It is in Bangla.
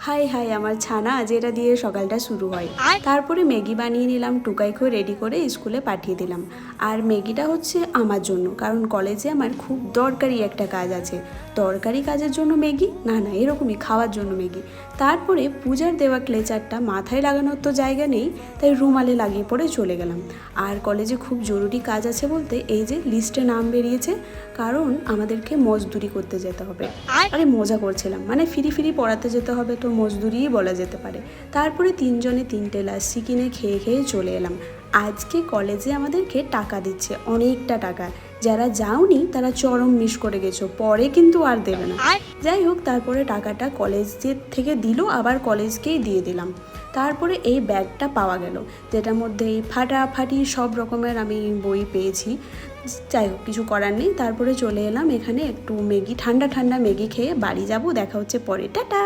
হাই হাই আমার ছানা, যেটা দিয়ে সকালটা শুরু হয়। তারপরে ম্যাগি বানিয়ে নিলাম, টুকাইকে রেডি করে স্কুলে পাঠিয়ে দিলাম। আর ম্যাগিটা হচ্ছে আমার জন্য, কারণ কলেজে আমার খুব দরকারি একটা কাজ আছে। দরকারি কাজের জন্য ম্যাগি না, না এরকমই খাওয়ার জন্য ম্যাগি। তারপরে পূজার দেওয়া ক্লেচারটা মাথায় লাগানোর তো জায়গা নেই, তাই রুমালে লাগিয়ে পড়ে চলে গেলাম। আর কলেজে খুব জরুরি কাজ আছে বলতে এই যে লিস্টে নাম বেরিয়েছে, কারণ আমাদেরকে মজদুরি করতে যেতে হবে। আরে মজা করছিলাম, মানে ফিরি ফিরি পড়াতে যেতে হবে তো মজদুরিই বলা যেতে পারে। তারপরে তিনজনে তিনটে লাস্সি কিনে খেয়ে খেয়ে চলে এলাম। আজকে কলেজে আমাদেরকে টাকা দিচ্ছে, অনেকটা টাকা। যারা যাওনি তারা চরম মিস করে গেছো, পরে কিন্তু আর দেবে না। যাই হোক, তারপরে টাকাটা কলেজের থেকে দিল, আবার কলেজকেই দিয়ে দিলাম। তারপরে এই ব্যাগটা পাওয়া গেল, যেটার মধ্যে এই ফাটাফাটি সব রকমের আমি বই পেয়েছি। যাই হোক, কিছু করার নেই। তারপরে চলে এলাম এখানে একটু ম্যাগি, ঠান্ডা ঠান্ডা ম্যাগি খেয়ে বাড়ি যাব। দেখা হচ্ছে পরে, টাটা।